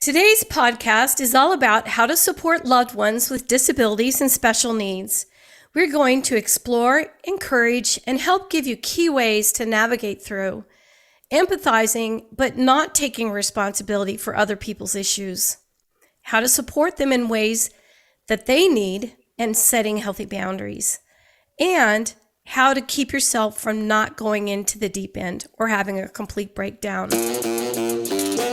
Today's podcast is all about how to support loved ones with disabilities and special needs. We're going to explore, encourage, and help give you key ways to navigate through, empathizing, but not taking responsibility for other people's issues, how to support them in ways that they need, and setting healthy boundaries, and how to keep yourself from not going into the deep end or having a complete breakdown.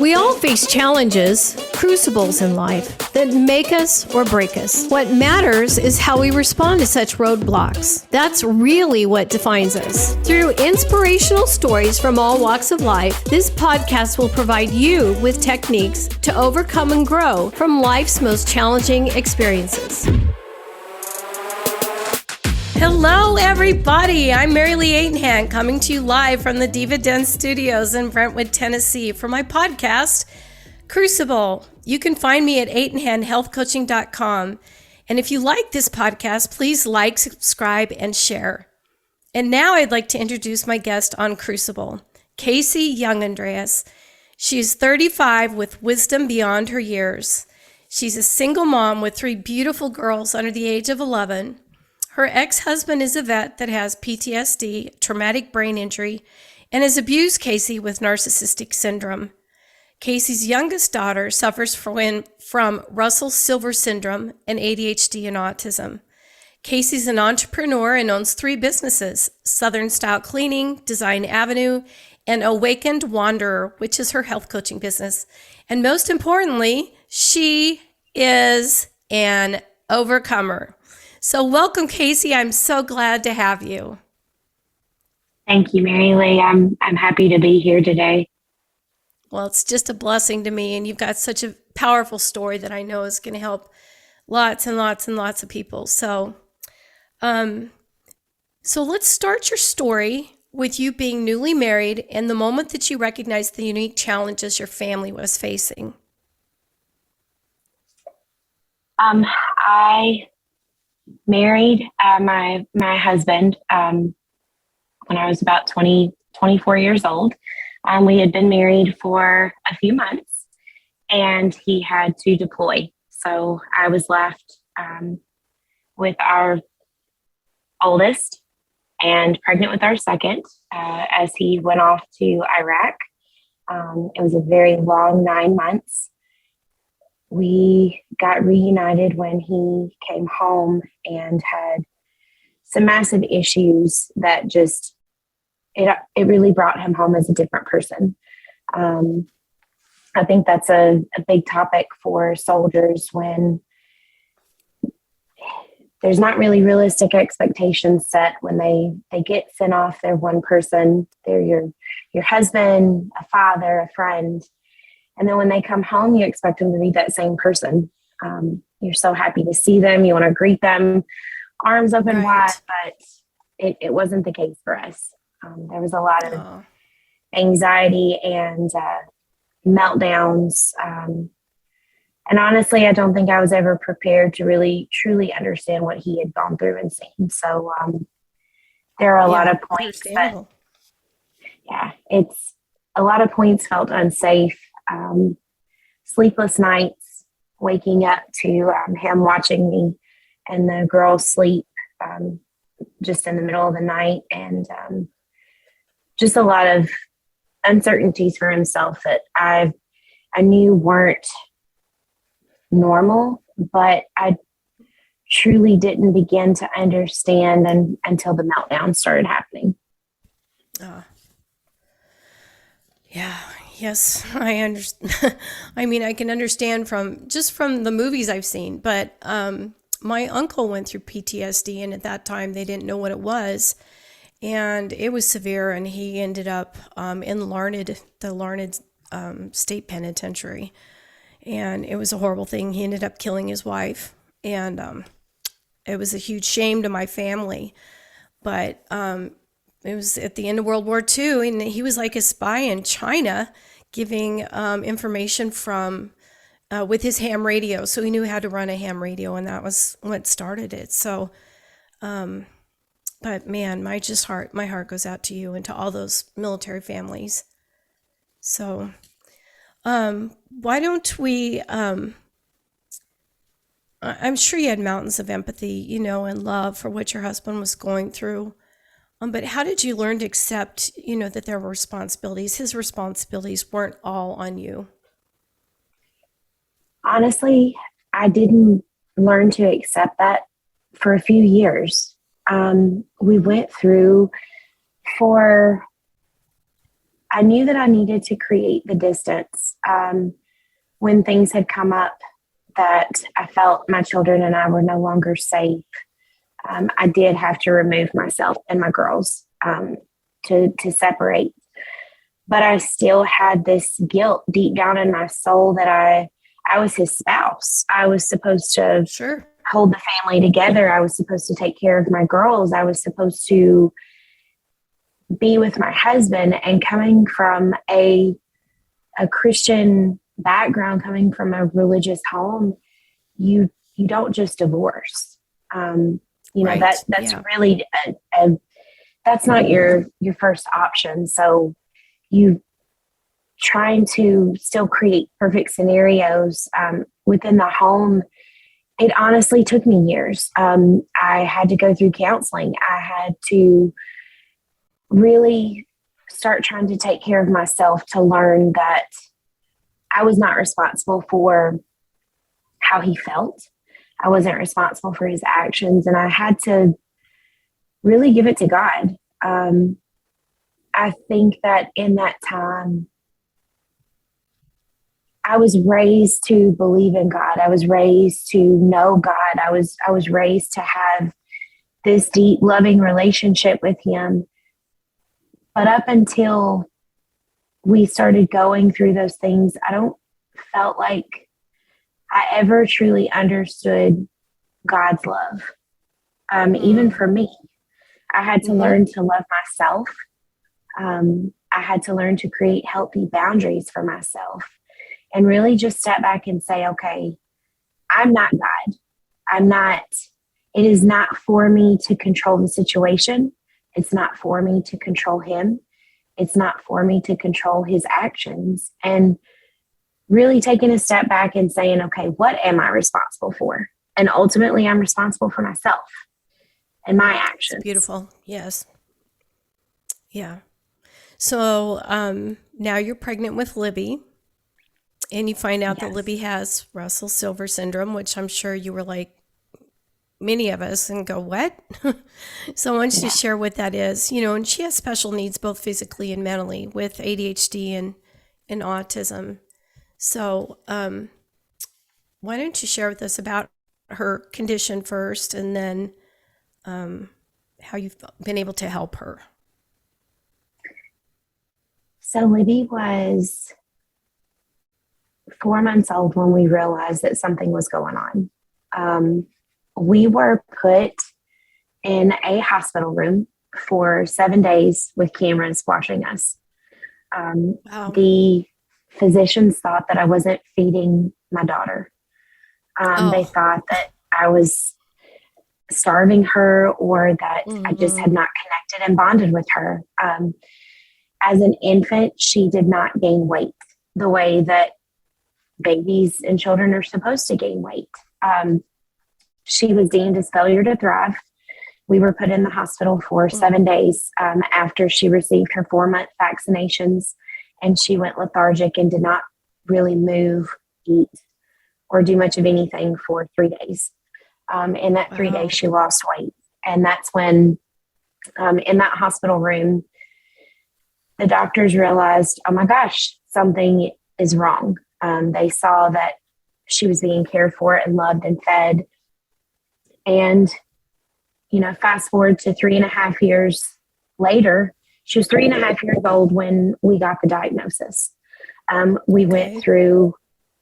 We all face challenges, crucibles in life that make us or break us. What matters is how we respond to such roadblocks. That's really what defines us. Through inspirational stories from all walks of life, this podcast will provide you with techniques to overcome and grow from life's most challenging experiences. Hello, everybody. I'm Mary Lee Aidenhan, coming to you live from the Diva Den Studios in Brentwood, Tennessee for my podcast, Crucible. You can find me at aidenhanhealthcoaching.com. And if you like this podcast, please like, subscribe, and share. And now I'd like to introduce my guest on Crucible, Casey Youngadreas. She is 35 with wisdom beyond her years. She's a single mom with 3 beautiful girls under the age of 11. Her ex-husband is a vet that has PTSD, traumatic brain injury, and has abused Casey with narcissistic syndrome. Casey's youngest daughter suffers from Russell Silver syndrome and ADHD and autism. Casey's an entrepreneur and owns 3 businesses: Southern Style Cleaning, Design Avenue, and Awakened Wanderer, which is her health coaching business. And most importantly, she is an overcomer. So welcome, Casey. I'm so glad to have you. Thank you, Mary Lee. I'm happy to be here today. Well, it's just a blessing to me, and you've got such a powerful story that I know is going to help lots and lots and lots of people. So let's start your story with you being newly married and the moment that you recognized the unique challenges your family was facing. I married my husband when I was about 24 years old. We had been married for a few months and he had to deploy. So I was left with our oldest and pregnant with our second as he went off to Iraq. It was a very long 9 months. We got reunited when he came home and had some massive issues that just, it really brought him home as a different person. I think that's a big topic for soldiers when there's not really realistic expectations set when they get sent off. They're one person, they're your husband, a father, a friend. And then when they come home, you expect them to be that same person. You're so happy to see them. You want to greet them, arms open wide, but it wasn't the case for us. There was a lot of anxiety and meltdowns. And honestly, I don't think I was ever prepared to really, truly understand what he had gone through and seen. So there are a lot of points that, it's a lot of points felt unsafe. Sleepless nights, waking up to him watching me and the girls sleep just in the middle of the night, and just a lot of uncertainties for himself that I knew weren't normal, but I truly didn't begin to understand until the meltdown started happening. Yeah. Yes, I understand. I mean, I can understand from the movies I've seen, but my uncle went through PTSD, and at that time they didn't know what it was, and it was severe, and he ended up in the Larned State Penitentiary, and it was a horrible thing. He ended up killing his wife, and it was a huge shame to my family, but it was at the end of World War II, and he was like a spy in China, giving information from with his ham radio. So he knew how to run a ham radio, and that was what started it. So, but man, my heart goes out to you and to all those military families. So, Why don't we, I'm sure you had mountains of empathy, you know, and love for what your husband was going through. But how did you learn to accept, you know, that there were responsibilities? His responsibilities weren't all on you. Honestly, I didn't learn to accept that for a few years. We went through for, I knew that I needed to create the distance when things had come up that I felt my children and I were no longer safe. I did have to remove myself and my girls to separate. But I still had this guilt deep down in my soul that I was his spouse. I was supposed to Sure. hold the family together. I was supposed to take care of my girls. I was supposed to be with my husband. And coming from a Christian background, coming from a religious home, you don't just divorce. Right. That's Yeah. really that's not your first option. So you trying to still create perfect scenarios within the home. It honestly took me years. I had to go through counseling. I had to really start trying to take care of myself to learn that I was not responsible for how he felt. I wasn't responsible for his actions, and I had to really give it to God. I think that in that time, I was raised to believe in God. I was raised to know God. I was raised to have this deep, loving relationship with Him. But up until we started going through those things, I don't felt like I ever truly understood God's love. Even for me, I had to learn to love myself. I had to learn to create healthy boundaries for myself and really just step back and say, okay, I'm not God. It is not for me to control the situation. It's not for me to control him. It's not for me to control his actions. And really taking a step back and saying, okay, what am I responsible for? And ultimately, I'm responsible for myself and my It's actions. beautiful. Yes. Yeah. So now you're pregnant with Libby, and you find out that Yes. Libby has Russell Silver syndrome, which I'm sure you were like many of us and go, what? So I want you to share what that is, you know, and she has special needs both physically and mentally with ADHD and autism. So why don't you share with us about her condition first and then how you've been able to help her? So Libby was 4 months old when we realized that something was going on. We were put in a hospital room for 7 days with cameras watching us. Wow. The physicians thought that I wasn't feeding my daughter. They thought that I was starving her or that I just had not connected and bonded with her. As an infant, she did not gain weight the way that babies and children are supposed to gain weight. She was deemed as failure to thrive. We were put in the hospital for 7 days after she received her 4-month vaccinations, and she went lethargic and did not really move, eat, or do much of anything for 3 days. In that 3 days, she lost weight. And that's when, in that hospital room, the doctors realized, oh my gosh, something is wrong. They saw that she was being cared for and loved and fed. And, you know, fast forward to 3.5 years later, she was 3.5 years old when we got the diagnosis. We went through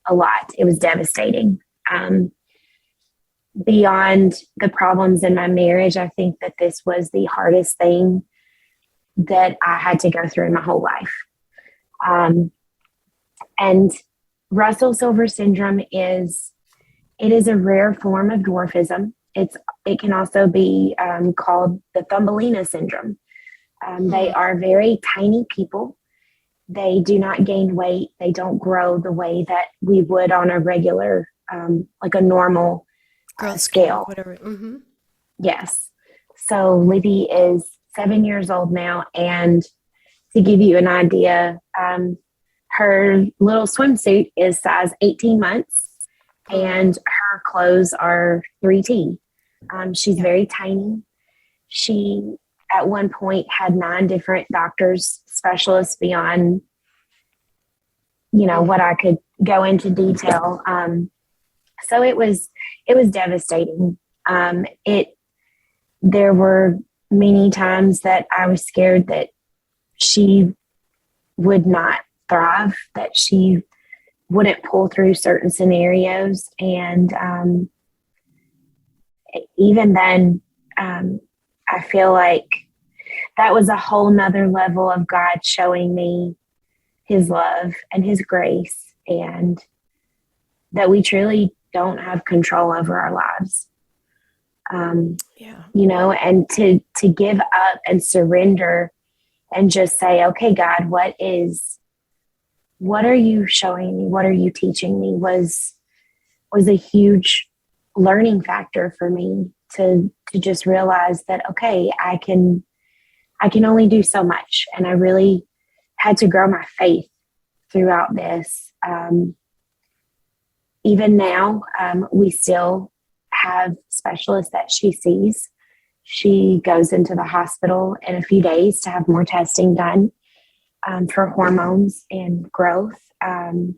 a lot. It was devastating. Beyond the problems in my marriage, I think that this was the hardest thing that I had to go through in my whole life. And Russell Silver syndrome is a rare form of dwarfism. It can also be called the Thumbelina syndrome. They are very tiny people. they do not gain weight. They don't grow the way that we would on a regular, like a normal Growth scale, scale. whatever. Mm-hmm. Yes. So Libby is 7 years old now. And to give you an idea, her little swimsuit is size 18 months and her clothes are 3T. She's very tiny. She, at one point, had 9 different doctors, specialists beyond, what I could go into detail. So it was devastating. There were many times that I was scared that she would not thrive, that she wouldn't pull through certain scenarios. And even then, I feel like that was a whole nother level of God showing me his love and his grace, and that we truly don't have control over our lives. And to give up and surrender and just say, okay, God, what are you showing me? What are you teaching me was a huge learning factor for me to just realize that, okay, I can only do so much. And I really had to grow my faith throughout this. Even now, we still have specialists that she sees. She goes into the hospital in a few days to have more testing done for hormones and growth. And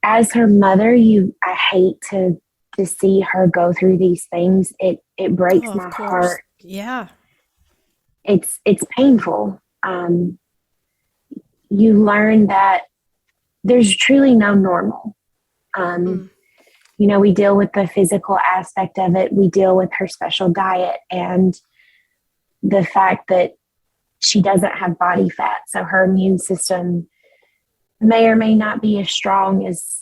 as her mother, I hate to see her go through these things. It breaks my heart. Yeah. It's painful. You learn that there's truly no normal. We deal with the physical aspect of it. We deal with her special diet and the fact that she doesn't have body fat. So her immune system may or may not be as strong as,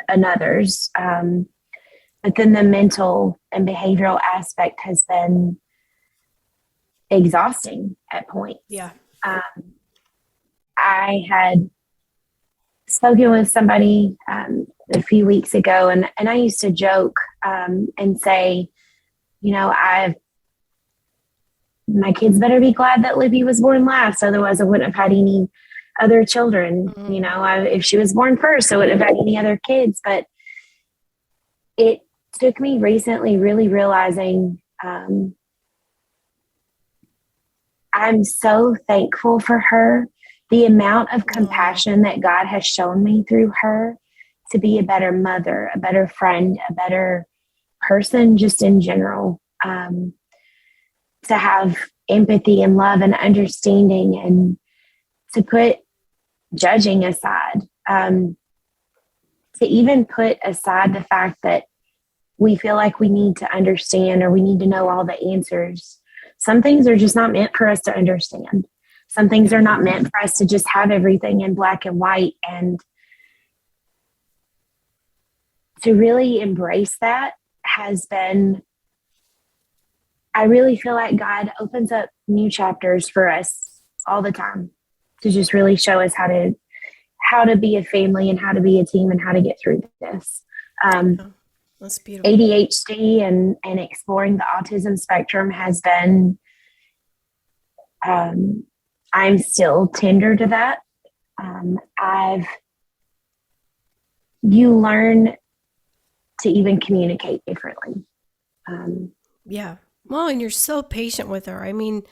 another's. But then the mental and behavioral aspect has been exhausting at points. Yeah. I had spoken with somebody a few weeks ago, and I used to joke and say, my kids better be glad that Libby was born last, otherwise I wouldn't have had any other children. If she was born first, I wouldn't have had any other kids. But it took me recently really realizing I'm so thankful for her, the amount of compassion that God has shown me through her to be a better mother, a better friend, a better person, just in general, to have empathy and love and understanding, and to put judging aside, to even put aside the fact that we feel like we need to understand or we need to know all the answers. Some things are just not meant for us to understand. Some things are not meant for us to just have everything in black and white, and to really embrace that has been, I really feel like God opens up new chapters for us all the time to just really show us how to be a family and how to be a team and how to get through this. That's beautiful. ADHD and exploring the autism spectrum has been, I'm still tender to that. You learn to even communicate differently. Yeah. Well, and you're so patient with her. I mean,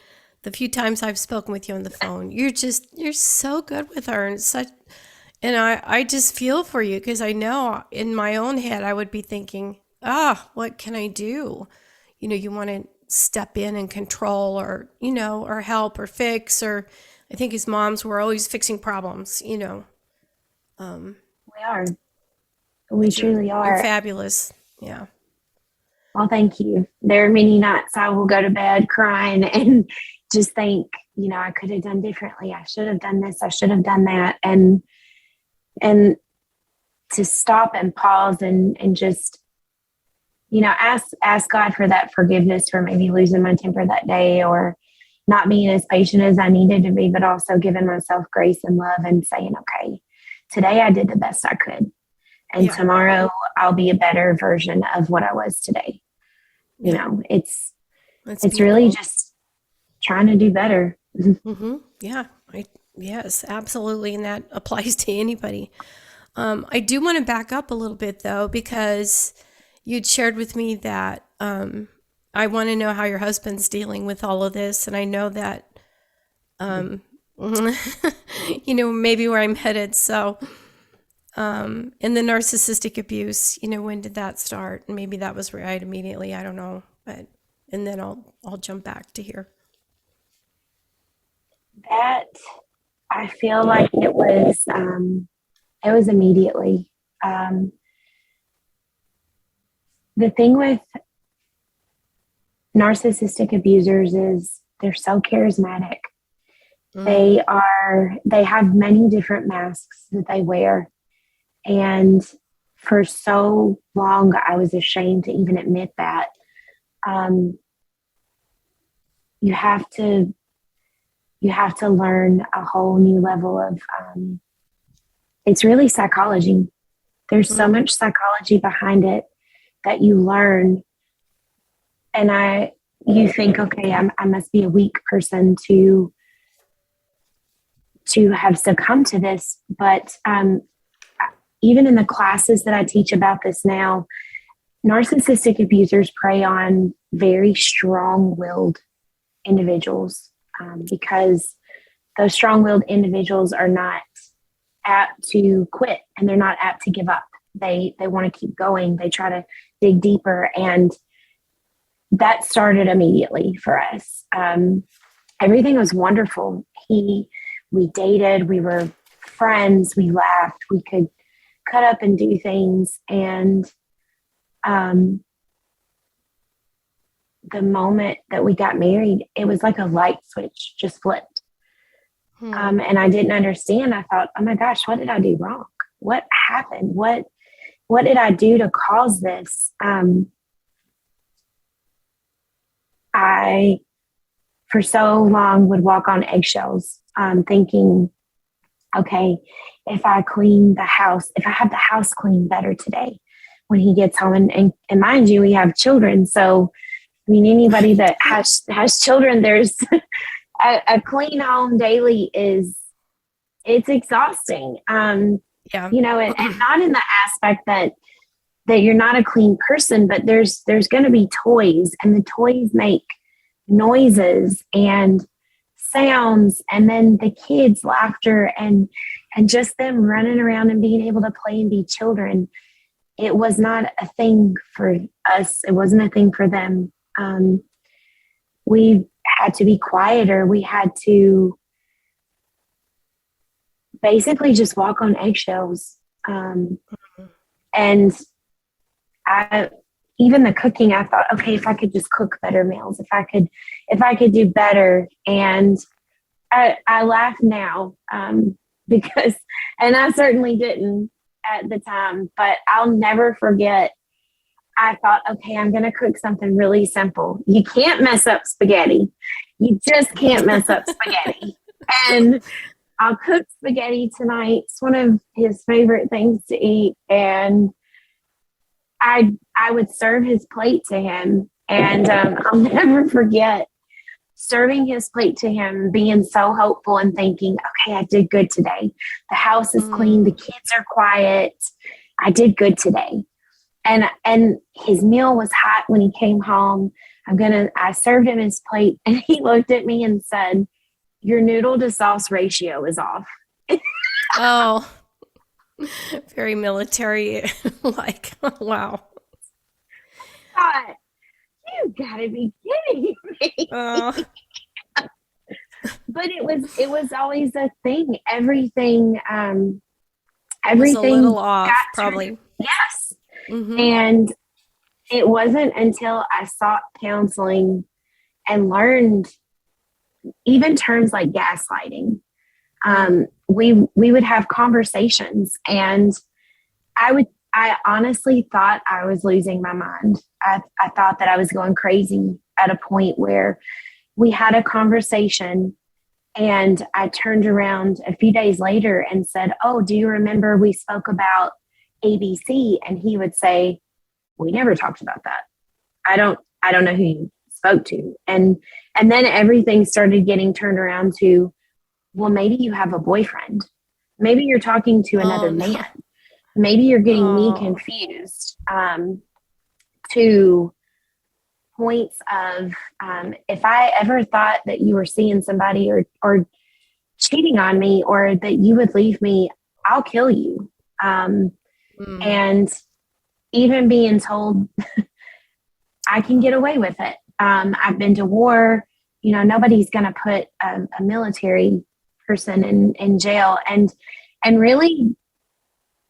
the few times I've spoken with you on the phone, you're so good with her, and I just feel for you, because I know in my own head I would be thinking, what can I do? You want to step in and control, or or help or fix, or I think as moms we're always fixing problems. We are. We truly are. You're fabulous. Yeah. Well, thank you. There are many nights I will go to bed crying and just think, I could have done differently. I should have done this. I should have done that. And to stop and pause and just, ask God for that forgiveness for maybe losing my temper that day, or, not being as patient as I needed to be, but also giving myself grace and love and saying, okay, today I did the best I could. And tomorrow I'll be a better version of what I was today. You know, it's really just trying to do better. Mm-hmm. Yeah. Yes, absolutely. And that applies to anybody. I do want to back up a little bit though, because you'd shared with me that, I want to know how your husband's dealing with all of this. And I know that, you know, maybe where I'm headed. So, in the narcissistic abuse, you know, when did that start? Maybe that was right immediately. I don't know, but, and then I'll jump back to here. That I feel like it was immediately. The thing with narcissistic abusers is they're so charismatic. They have many different masks that they wear. And for so long, I was ashamed to even admit that. You have to learn a whole new level of, it's really psychology. There's so much psychology behind it that you learn. And you think, okay, I must be a weak person to have succumbed to this. But even in the classes that I teach about this now, narcissistic abusers prey on very strong-willed individuals, because those strong-willed individuals are not apt to quit, and they're not apt to give up. They want to keep going. They try to dig deeper, and that started immediately for us. Everything was wonderful. We dated, we were friends, we laughed, we could cut up and do things. And the moment that we got married, it was like a light switch just flipped. And I didn't understand. I thought, oh my gosh, what did I do wrong? What happened? What did I do to cause this? I, for so long, would walk on eggshells, thinking, okay, if I clean the house, if I have the house clean better today when he gets home, and mind you, we have children. So, I mean, anybody that has children, there's a clean home daily it's exhausting. You know, and not in the aspect that you're not a clean person, but there's going to be toys, and the toys make noises and sounds, and then the kids' laughter and just them running around and being able to play and be children. It was not a thing for us. It wasn't a thing for them. We had to be quieter. We had to basically just walk on eggshells. And even the cooking, I thought, okay, if I could just cook better meals, if I could do better. And I laugh now, because, and I certainly didn't at the time, but I'll never forget. I thought, okay, I'm going to cook something really simple. You can't mess up spaghetti. You just can't mess up spaghetti. And I'll cook spaghetti tonight. It's one of his favorite things to eat. And I would serve his plate to him. And I'll never forget serving his plate to him, being so hopeful and thinking, okay, I did good today. The house is clean. The kids are quiet. I did good today. And his meal was hot when he came home. I served him his plate, and he looked at me and said, your noodle to sauce ratio is off. Oh, very military like. Wow. I thought, you gotta be kidding me. But it was always a thing. Everything was a little off, probably. Yes. Mm-hmm. And it wasn't until I sought counseling and learned even terms like gaslighting. We would have conversations, and I honestly thought I was losing my mind. I thought that I was going crazy at a point where, we had a conversation, and I turned around a few days later and said, "Oh, do you remember we spoke about ABC?" And he would say, "We never talked about that. I don't know who you spoke to." And then everything started getting turned around to, well, maybe you have a boyfriend. Maybe you're talking to another man. Maybe you're getting me confused, to points of, if I ever thought that you were seeing somebody or cheating on me, or that you would leave me, I'll kill you. And even being told I can get away with it. I've been to war. Nobody's going to put a military person in jail. And really,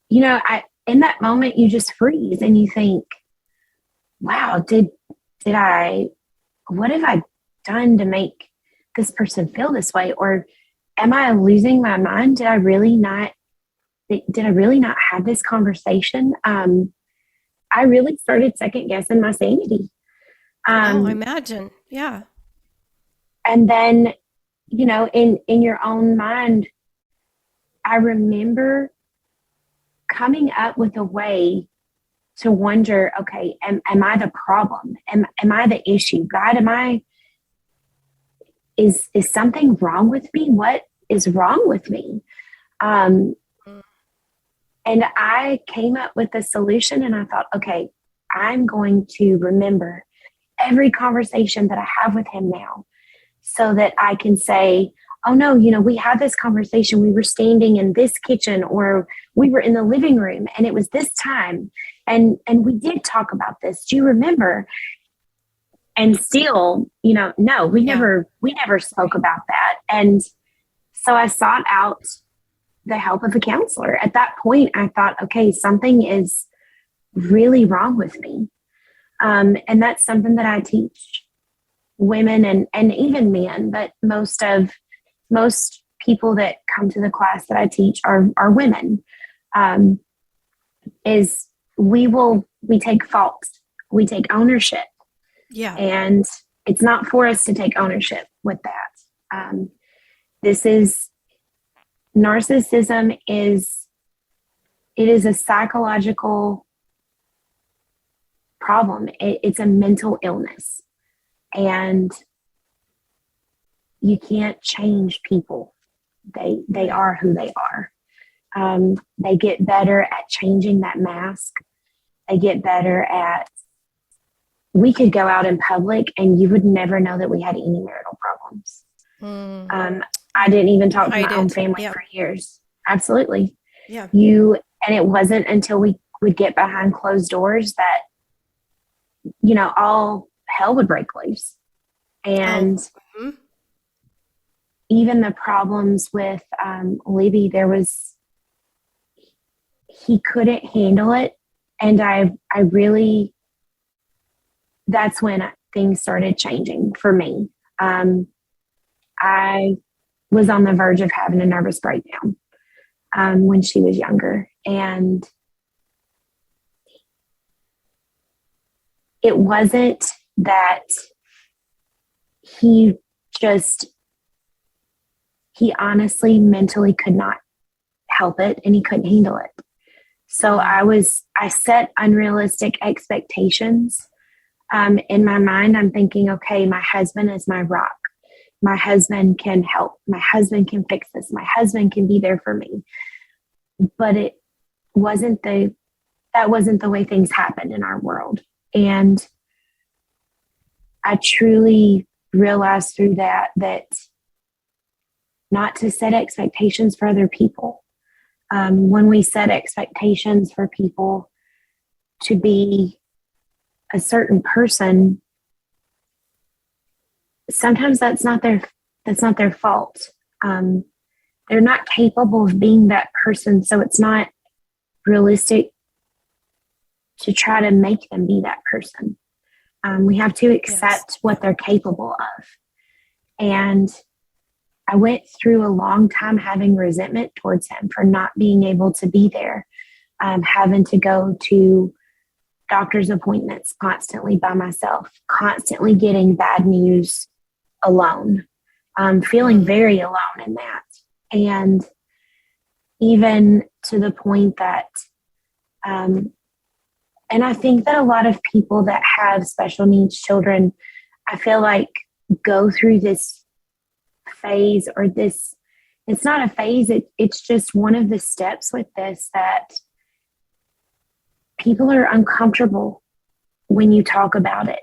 in that moment, you just freeze and you think, wow, what have I done to make this person feel this way? Or am I losing my mind? Did I really not have this conversation? I really started second guessing my sanity. I imagine. Yeah. And then, in your own mind, I remember coming up with a way to wonder, okay, am I the problem? Am I the issue? God, is something wrong with me? What is wrong with me? And I came up with a solution, and I thought, okay, I'm going to remember every conversation that I have with him now, so that I can say, oh no, we had this conversation. We were standing in this kitchen, or we were in the living room, and it was this time. And we did talk about this. Do you remember? And still, no, we never spoke about that. And so I sought out the help of a counselor. At that point, I thought, okay, something is really wrong with me. And that's something that I teach women and even men, but most people that come to the class that I teach are women, is we take fault. We take ownership. Yeah. And it's not for us to take ownership with that. This is narcissism it is a psychological problem. It's a mental illness, and you can't change people. They are who they are. They get better at changing that mask. They get better at, we could go out in public and you would never know that we had any marital problems. I didn't even talk to my own family for years. Absolutely. Yeah. And it wasn't until we would get behind closed doors that, all hell would break loose. And even the problems with Libby, he couldn't handle it. And I really, that's when things started changing for me. I was on the verge of having a nervous breakdown when she was younger. And it wasn't that he honestly mentally could not help it, and he couldn't handle it. So I set unrealistic expectations. In my mind, I'm thinking, okay, my husband is my rock. My husband can help. My husband can fix this. My husband can be there for me. But that wasn't the way things happen in our world. And I truly realized through that not to set expectations for other people. When we set expectations for people to be a certain person, sometimes that's not their fault. They're not capable of being that person, so it's not realistic to try to make them be that person. We have to accept what they're capable of. And I went through a long time having resentment towards him for not being able to be there, having to go to doctor's appointments constantly by myself, constantly getting bad news alone, feeling very alone in that. And even to the point that, and I think that a lot of people that have special needs children, I feel like go through this phase or this, it's not a phase, it's just one of the steps with this, that people are uncomfortable when you talk about it.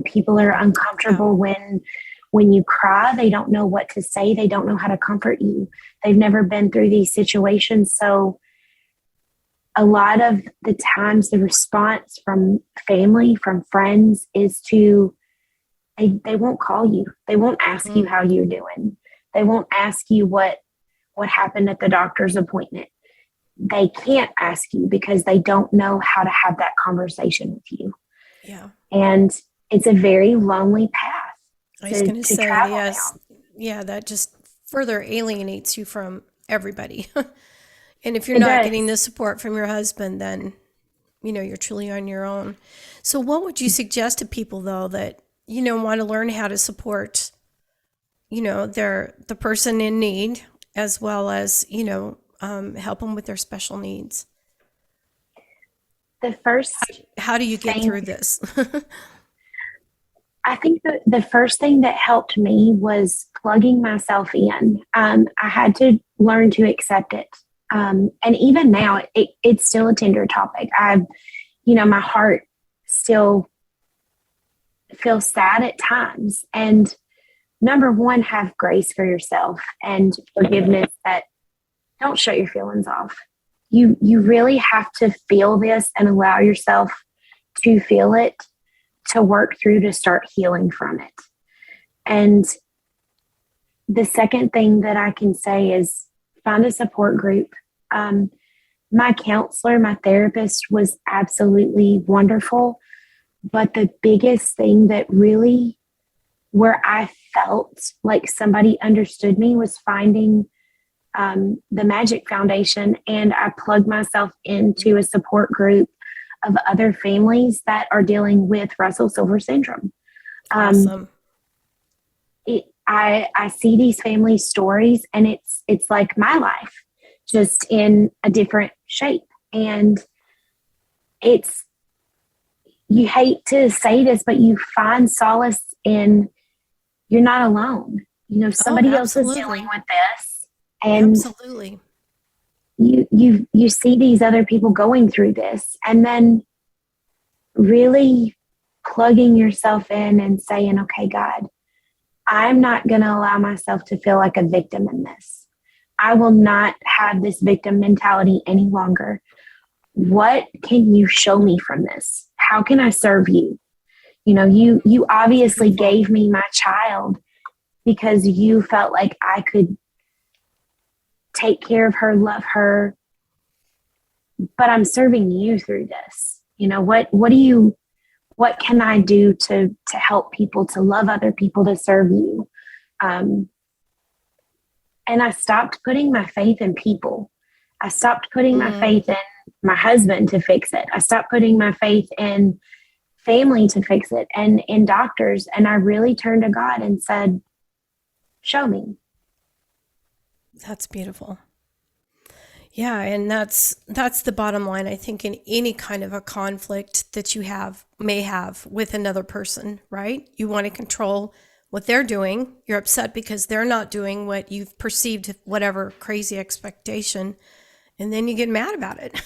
People are uncomfortable when you cry. They don't know what to say. They don't know how to comfort you. They've never been through these situations. So a lot of the times the response from family, from friends is to, they won't call you. They won't ask you how you're doing. They won't ask you what happened at the doctor's appointment. They can't ask you because they don't know how to have that conversation with you. Yeah. And it's a very lonely path. I was going to say, yes. Down. Yeah, that just further alienates you from everybody. And if you're not getting the support from your husband, then, you're truly on your own. So what would you suggest to people, though, that, want to learn how to support, the person in need, as well as, help them with their special needs? The first how do you get through this? I think the first thing that helped me was plugging myself in. I had to learn to accept it. And even now, it's still a tender topic. My heart still feels sad at times. And number one, have grace for yourself and forgiveness, that don't shut your feelings off. You really have to feel this and allow yourself to feel it, to work through, to start healing from it. And the second thing that I can say is find a support group. My counselor, my therapist was absolutely wonderful. But the biggest thing that really, where I felt like somebody understood me, was finding the Magic Foundation. And I plugged myself into a support group of other families that are dealing with Russell Silver syndrome. Awesome. I see these family stories, and it's like my life, just in a different shape. And you hate to say this, but you find solace in, you're not alone. Somebody else is dealing with this. And absolutely. You see these other people going through this, and then really plugging yourself in and saying, okay, God, I'm not going to allow myself to feel like a victim in this. I will not have this victim mentality any longer. What can you show me from this? How can I serve you? You obviously gave me my child because you felt like I could take care of her, love her, but I'm serving you through this. What can I do to help people, to love other people, to serve you? And I stopped putting my faith in people. I stopped putting my faith in my husband to fix it. I stopped putting my faith in family to fix it, and in doctors. And I really turned to God and said, show me. That's beautiful. Yeah, and that's the bottom line, I think, in any kind of a conflict that you may have with another person, right? You want to control what they're doing. You're upset because they're not doing what you've perceived, whatever crazy expectation, and then you get mad about it.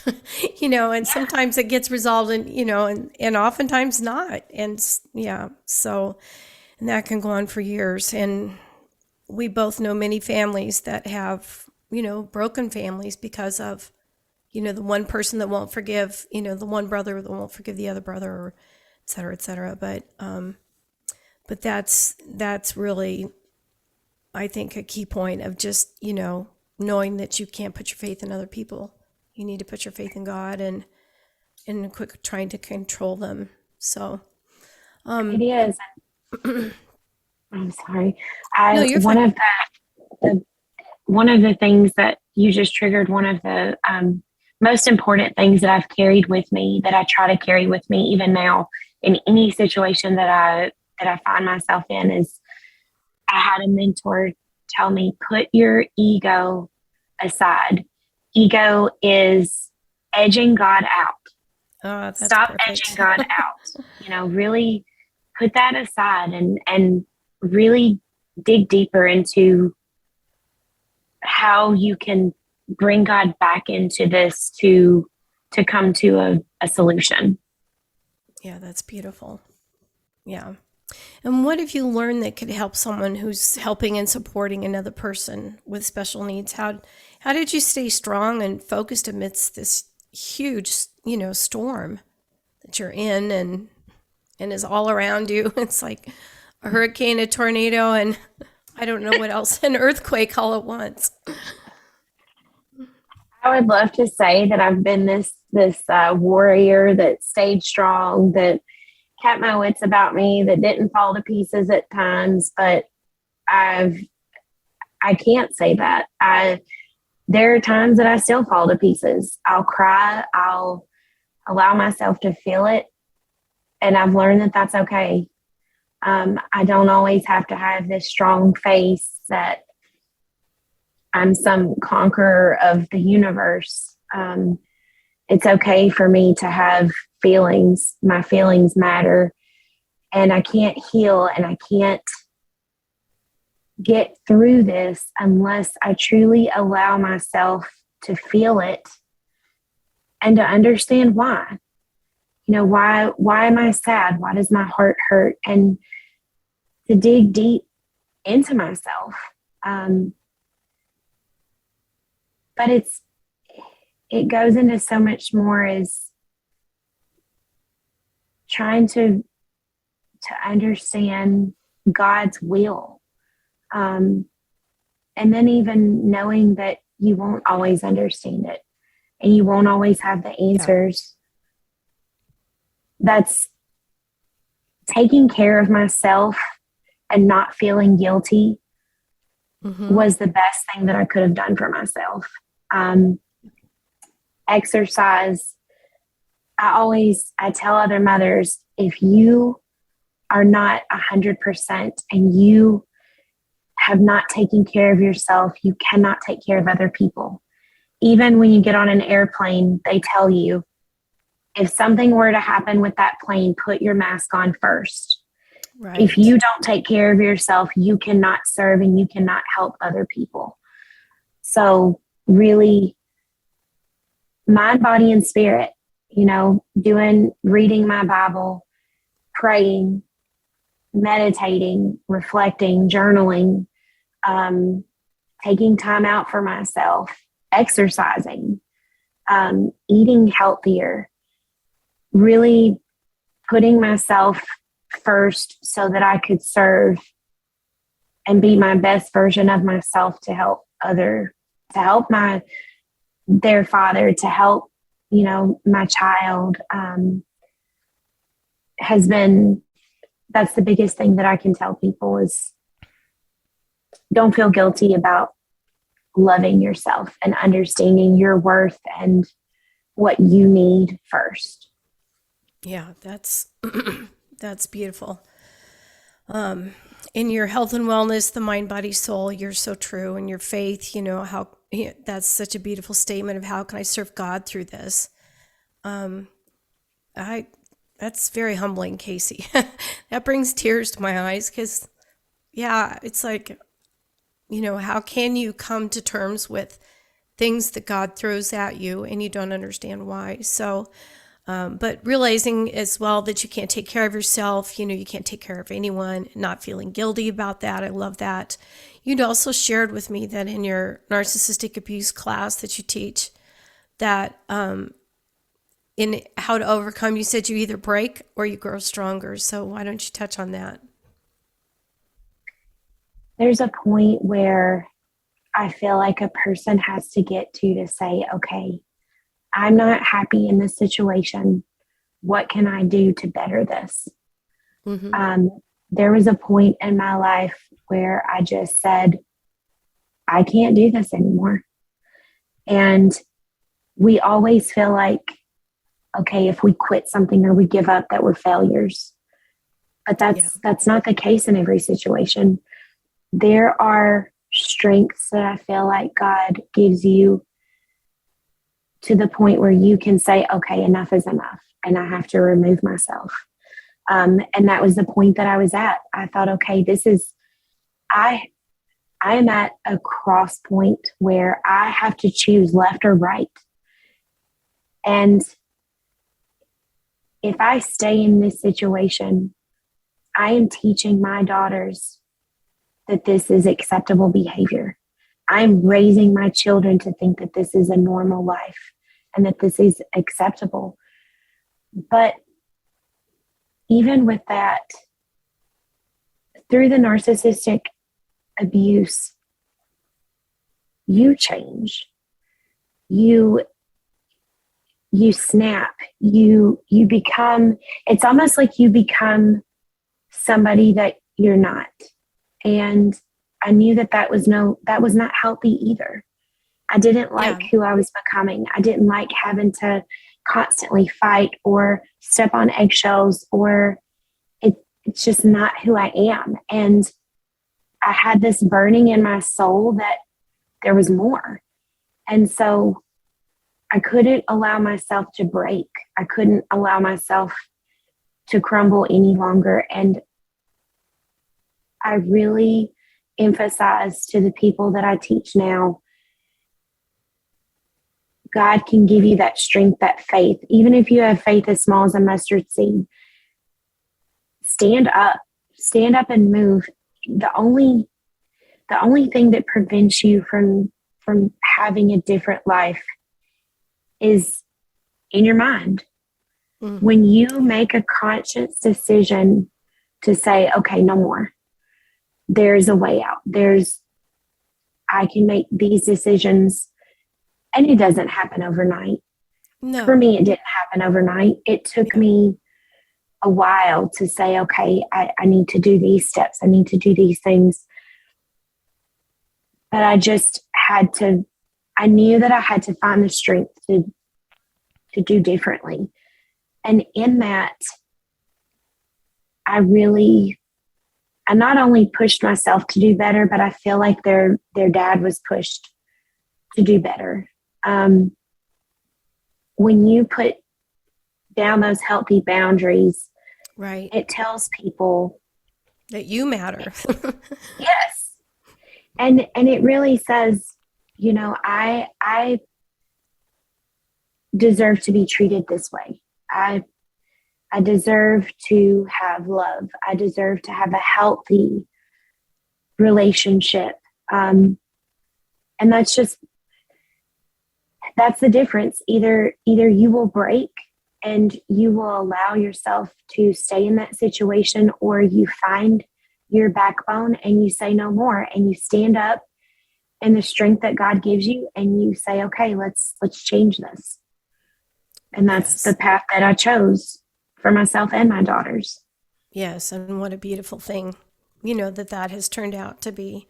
And sometimes it gets resolved, and oftentimes not. And so that can go on for years. And we both know many families that have broken families because of, the one person that won't forgive, the one brother that won't forgive the other brother, or et cetera, et cetera. But that's really, I think, a key point of just, knowing that you can't put your faith in other people. You need to put your faith in God and quit trying to control them. So, it is. I'm sorry. No, you're fine. One of the things that you just triggered, one of the most important things that I've carried with me, that I try to carry with me even now in any situation that I find myself in, is I had a mentor tell me, put your ego aside. Ego is edging God out. That's Stop perfect. edging God out. Really put that aside and really dig deeper into how you can bring God back into this to come to a solution. Yeah, that's beautiful. Yeah. And what have you learned that could help someone who's helping and supporting another person with special needs? How did you stay strong and focused amidst this huge, storm that you're in and is all around you? It's like a hurricane, a tornado, and I don't know what else, an earthquake all at once. I would love to say that I've been this warrior that stayed strong, that kept my wits about me, that didn't fall to pieces at times, but I can't say that. There are times that I still fall to pieces. I'll cry. I'll allow myself to feel it, and I've learned that that's okay. I don't always have to have this strong face that I'm some conqueror of the universe. It's okay for me to have feelings. My feelings matter, and I can't heal and I can't get through this unless I truly allow myself to feel it and to understand why. Why am I sad? Why does my heart hurt? And to dig deep into myself. But it goes into so much more as trying to understand God's will. And then even knowing that you won't always understand it and you won't always have the answers. Yeah. That's taking care of myself and not feeling guilty was the best thing that I could have done for myself. Exercise. I tell other mothers, if you are not 100% and you have not taken care of yourself, you cannot take care of other people. Even when you get on an airplane, they tell you, if something were to happen with that plane, put your mask on first. Right. If you don't take care of yourself, you cannot serve and you cannot help other people. So really, mind, body, and spirit, reading my Bible, praying, meditating, reflecting, journaling, taking time out for myself, exercising, eating healthier, really putting myself first so that I could serve and be my best version of myself to help their father, to help, my child, that's the biggest thing that I can tell people is don't feel guilty about loving yourself and understanding your worth and what you need first. Yeah, that's beautiful. In your health and wellness, the mind, body, soul, you're so true. And your faith, how that's such a beautiful statement of how can I serve God through this. That's very humbling, Casey. That brings tears to my eyes because, it's like, how can you come to terms with things that God throws at you and you don't understand why? So, but realizing as well that you can't take care of yourself, you can't take care of anyone, not feeling guilty about that. I love that. You'd also shared with me that in your narcissistic abuse class that you teach that in how to overcome, you said you either break or you grow stronger. So why don't you touch on that? There's a point where I feel like a person has to get to say, okay, I'm not happy in this situation. What can I do to better this? There was a point in my life where I just said, I can't do this anymore. And we always feel like, okay, if we quit something or we give up, that we're failures. But that's not the case in every situation. there are strengths that I feel like God gives you to the point where you can say, okay, enough is enough, and I have to remove myself. And that was the point that I was at. I thought, okay, I am at a cross point where I have to choose left or right. And if I stay in this situation, I am teaching my daughters that this is acceptable behavior. I'm raising my children to think that this is a normal life and that this is acceptable. But even with that, through the narcissistic abuse, you change. You snap. You become, it's almost like you become somebody that you're not. And I knew that was not healthy either. I didn't like who I was becoming. I didn't like having to constantly fight or step on eggshells, or it's just not who I am. And I had this burning in my soul that there was more. And so I couldn't allow myself to break. I couldn't allow myself to crumble any longer. And I really emphasize to the people that I teach now, God can give you that strength, that faith. Even if you have faith as small as a mustard seed, stand up and move. The only thing that prevents you from having a different life is in your mind. Mm-hmm. When you make a conscious decision to say, okay, no more, there's a way out. I can make these decisions, and it doesn't happen overnight. No. For me, it didn't happen overnight. It took me a while to say, okay, I need to do these steps. I need to do these things. But I knew that I had to find the strength to do differently. And in that, I not only pushed myself to do better, but I feel like their dad was pushed to do better. When you put down those healthy boundaries, right, it tells people that you matter. Yes. And it really says, I deserve to be treated this way. I deserve to have love. I deserve to have a healthy relationship. And that's the difference. Either you will break and you will allow yourself to stay in that situation, or you find your backbone and you say no more, and you stand up in the strength that God gives you, and you say, okay, let's change this. And that's the path that I chose for myself and my daughters. Yes, and what a beautiful thing, that has turned out to be.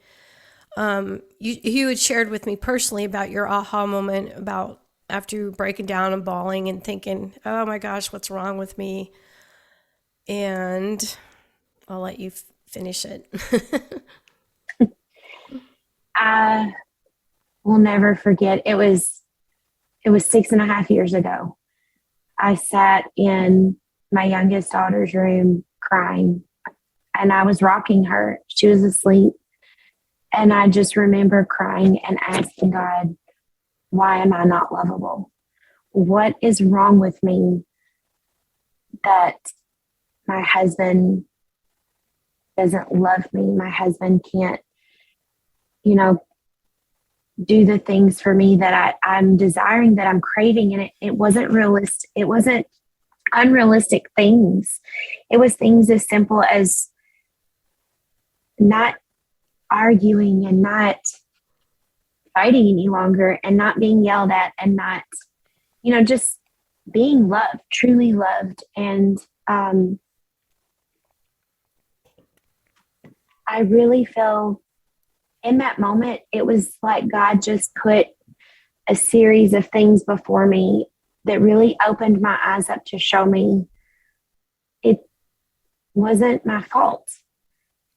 You had shared with me personally about your aha moment about after you breaking down and bawling and thinking, oh my gosh, what's wrong with me? And I'll let you finish it. I will never forget. It was 6.5 years ago. I sat in my youngest daughter's room crying, and I was rocking her. She was asleep. And I just remember crying and asking God, why am I not lovable? What is wrong with me that my husband doesn't love me? My husband can't, do the things for me that I'm desiring, that I'm craving. And it wasn't realistic. It wasn't unrealistic things. It was things as simple as not arguing and not fighting any longer, and not being yelled at, and not, just being loved, truly loved. And I really feel in that moment, it was like God just put a series of things before me that really opened my eyes up to show me it wasn't my fault.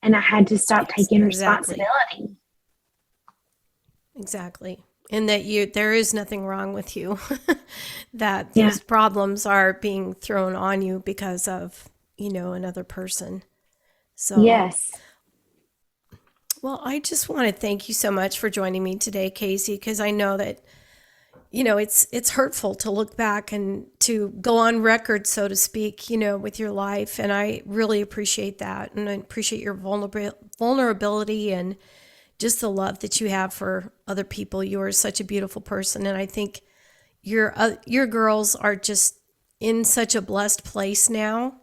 And I had to stop taking exactly. responsibility. Exactly. And that there is nothing wrong with you, that these problems are being thrown on you because of, another person. So, Yes. well, I just want to thank you so much for joining me today, Casey, because I know that, it's hurtful to look back and to go on record, so to speak, with your life. And I really appreciate that. And I appreciate your vulnerability and just the love that you have for other people. You are such a beautiful person. And I think your girls are just in such a blessed place now.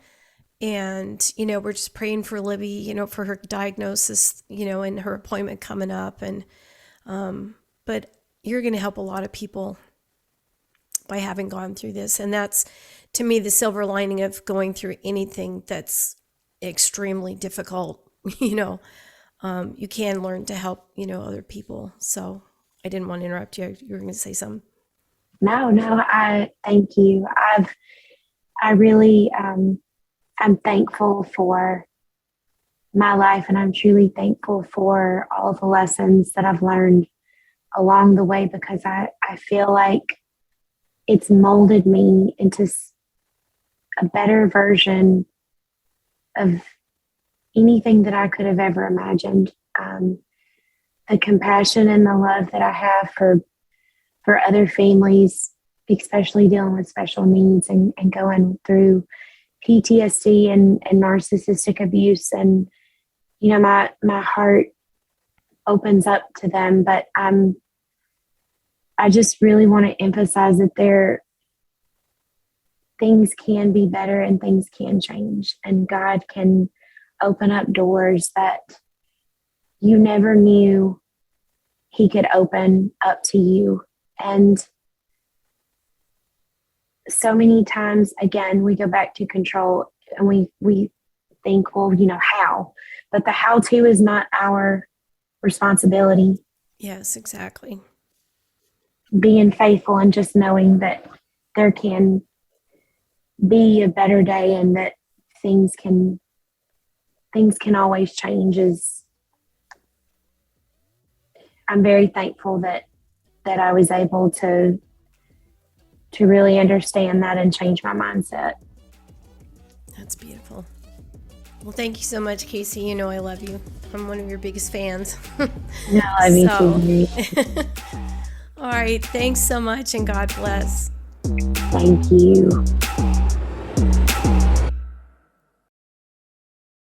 And, we're just praying for Libby, for her diagnosis, and her appointment coming up. And, but you're going to help a lot of people by having gone through this. And that's, to me, the silver lining of going through anything that's extremely difficult. You can learn to help, other people. So I didn't want to interrupt you. You were going to say something. No, I thank you. I really, I'm thankful for my life, and I'm truly thankful for all the lessons that I've learned along the way, because I feel like it's molded me into a better version of anything that I could have ever imagined. The compassion and the love that I have for other families, especially dealing with special needs and going through PTSD and narcissistic abuse. And, my heart opens up to them, but I just really want to emphasize that things can be better and things can change, and God can open up doors that you never knew He could open up to you. And so many times, again, we go back to control, and we think, well, how? But the how-to is not our responsibility. Yes, exactly. Being faithful and just knowing that there can be a better day, and that things can always change. I'm very thankful that I was able to really understand that and change my mindset. That's beautiful. Well, thank you so much, Casey. I love you. I'm one of your biggest fans. No, I love you too. All right. Thanks so much, and God bless. Thank you.